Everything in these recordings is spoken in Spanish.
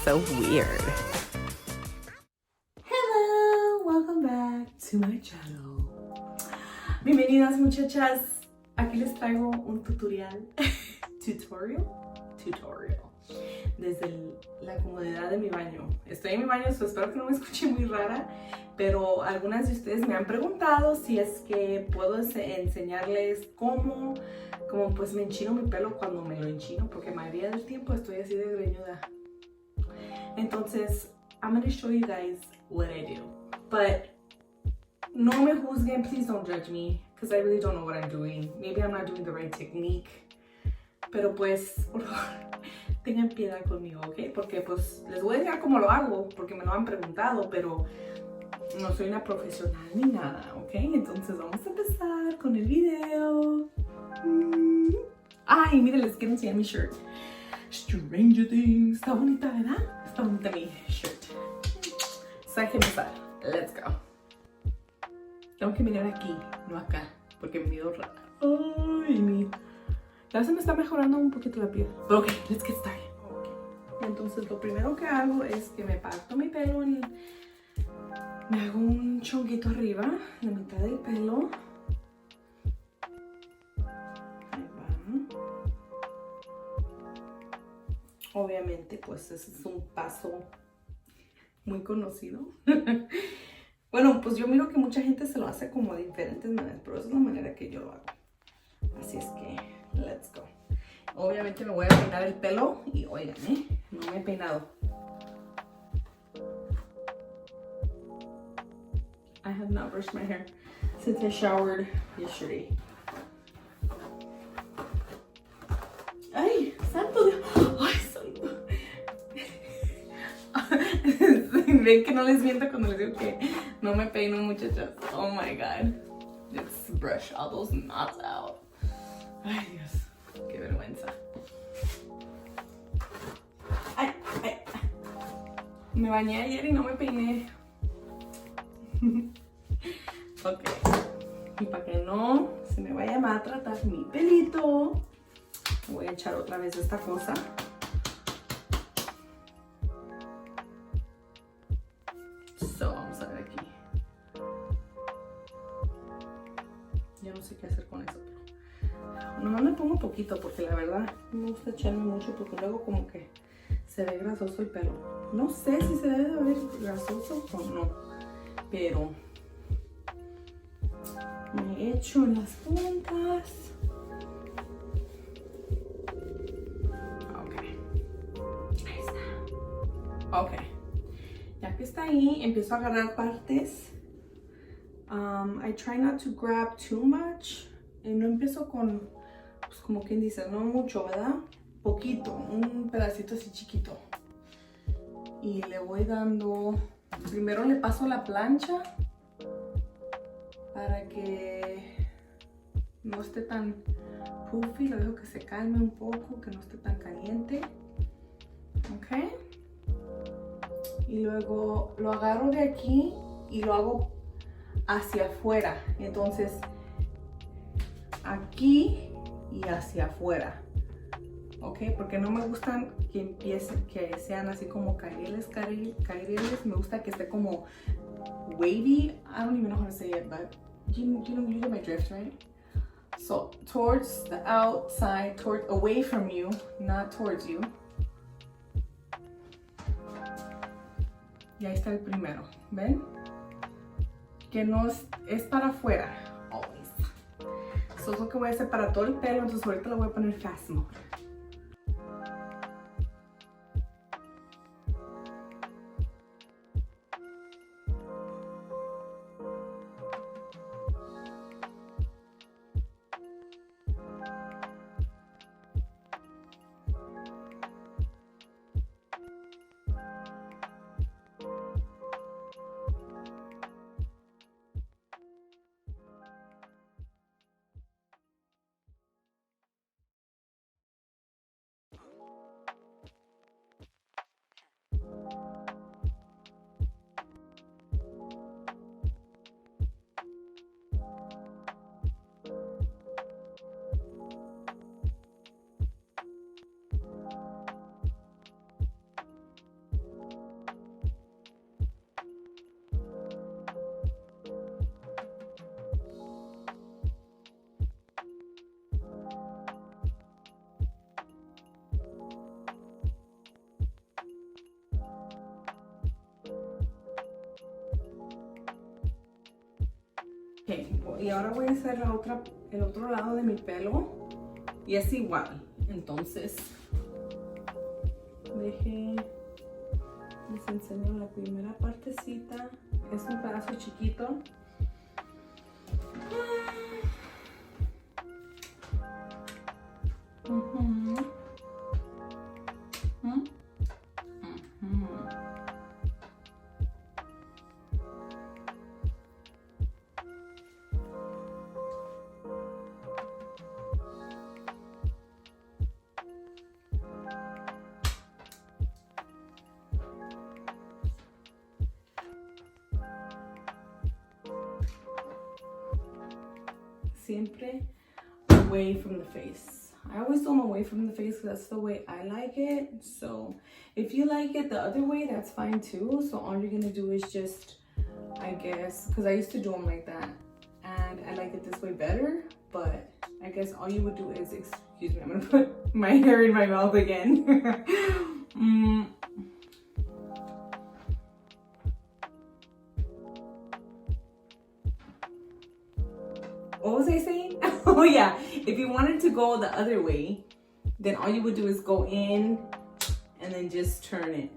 so weird. Hello, welcome back to my channel. Bienvenidas muchachas. Aquí les traigo un tutorial. tutorial. Desde la comodidad de mi baño. Estoy en mi baño, espero que no me escuche muy rara, pero algunas de ustedes me han preguntado si es que puedo enseñarles cómo pues me enchino mi pelo cuando me lo enchino, porque la mayoría del tiempo estoy así de greñuda. Entonces, I'm going to show you guys what I do. But no me juzguen, please don't judge me, because I really don't know what I'm doing. Maybe I'm not doing the right technique. Pero pues, por favor, tengan piedad conmigo, ¿ok? Porque pues les voy a enseñar cómo lo hago, porque me lo han preguntado, pero no soy una profesional ni nada, ¿ok? Entonces vamos a empezar con el video. Ay, miren, les quiero enseñar mi shirt. Stranger Things. Está bonita, ¿verdad? Está bonita mi shirt. So hay que empezar. Let's go. Tengo que mirar aquí, no acá, porque me miro rara. Ay, ya se me está mejorando un poquito la piel. Pero ok, let's get started. Okay. Entonces lo primero que hago es que me parto mi pelo, me hago un chonguito arriba, la mitad del pelo. Ahí va. Obviamente pues ese es un paso muy conocido. Bueno, pues yo miro que mucha gente se lo hace como de diferentes maneras, pero esa es la manera que yo lo hago. Así es que, let's go. Obviamente me voy a peinar el pelo y oigan, no me he peinado. I have not brushed my hair since I showered yesterday. Ay, santo Dios. Ay, santo. Ven que no les miento cuando les digo que no me peino, muchachas. Oh my god. Let's brush all those knots out. Ay, Dios. Qué vergüenza. Ay, ay. Me bañé ayer y no me peiné. Ok. Y para que no se me vaya a maltratar mi pelito, voy a echar otra vez esta cosa. So, vamos a ver aquí. Ya no sé qué hacer con eso, pero nomás me pongo un poquito porque la verdad no me gusta echarme mucho porque luego como que se ve grasoso el pelo. No sé si se debe de ver grasoso o no, pero me echo en las puntas. Ok, ahí está. Ok, ya que está ahí, empiezo a agarrar partes. I try not to grab too much. Y no empiezo con, pues como quien dice, no mucho, ¿verdad? Poquito, un pedacito así chiquito. Y le voy dando, primero le paso la plancha para que no esté tan puffy, lo dejo que se calme un poco, que no esté tan caliente. Ok. Y luego lo agarro de aquí y lo hago hacia afuera. Entonces, aquí y hacia afuera. Ok, porque no me gustan que empiecen, que sean así como caireles. Me gusta que esté como wavy. I don't even know how to say it, but you get my drift, right? So towards the outside, away from you, not towards you. Y ahí está el primero, ¿ven? Que no es para afuera, always. Eso es lo que voy a hacer para todo el pelo, entonces ahorita lo voy a poner fast mode. y ahora voy a hacer el otro lado de mi pelo y es igual. Entonces, les enseño la primera partecita. Es un pedazo chiquito. Siempre away from the face. I always do them away from the face because that's the way I like it. So if you like it the other way, that's fine too. So all you're gonna do is just, I guess, because I used to do them like that and I like it this way better, but I guess all you would do is, excuse me, I'm gonna put my hair in my mouth again. What was I saying? Oh yeah, if you wanted to go the other way, then all you would do is go in and then just turn it.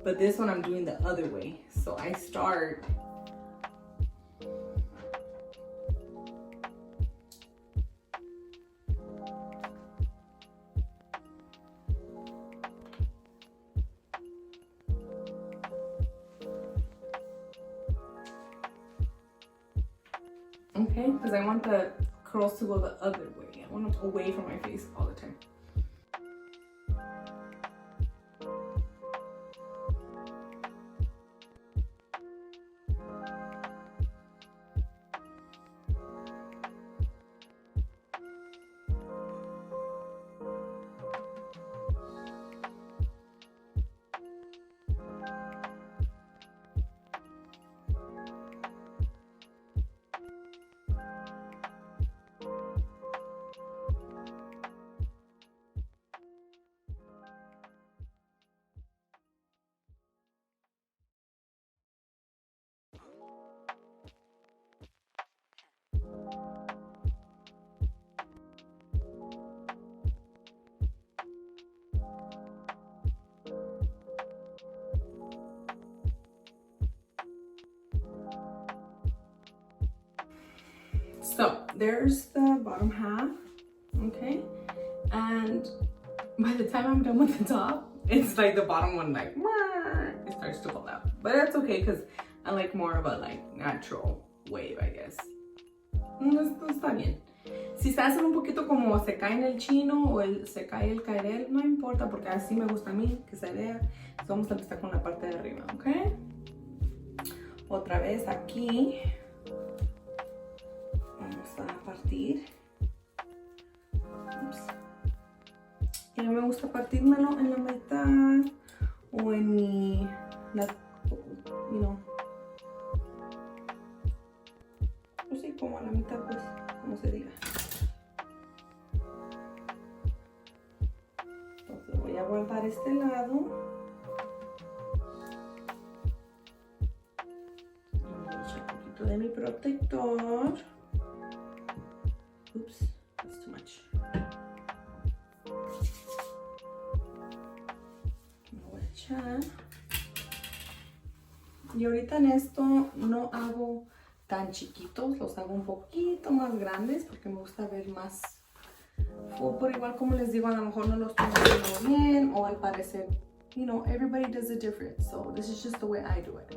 But this one I'm doing the other way. So I start okay, because I want the curls to go the other way. I want them away from my face all the time. So there's the bottom half, okay? And by the time I'm done with the top, it's like the bottom one, like, it starts to fall out. But that's okay, because I like more of a like natural wave, I guess. No está bien. Si se hace un poquito como se cae en el chino o se cae el caerel, no importa, porque así me gusta a mí que se vea. Entonces vamos a empezar con la parte de arriba, ¿ok? Otra vez aquí. Vamos a partir. Ups. Y a mí me gusta partírmelo en la mitad o en mi, you know, pues sí, como a la mitad, pues, como se diga. Entonces voy a guardar este lado. Voy a echar un poquito de mi protector. Oops, that's too much. Lo voy a echar. Y ahorita en esto no hago tan chiquitos, los hago un poquito más grandes porque me gusta ver más. O por igual como les digo, a lo mejor no los estoy haciendo bien o al parecer, you know, everybody does it different. So this is just the way I do it.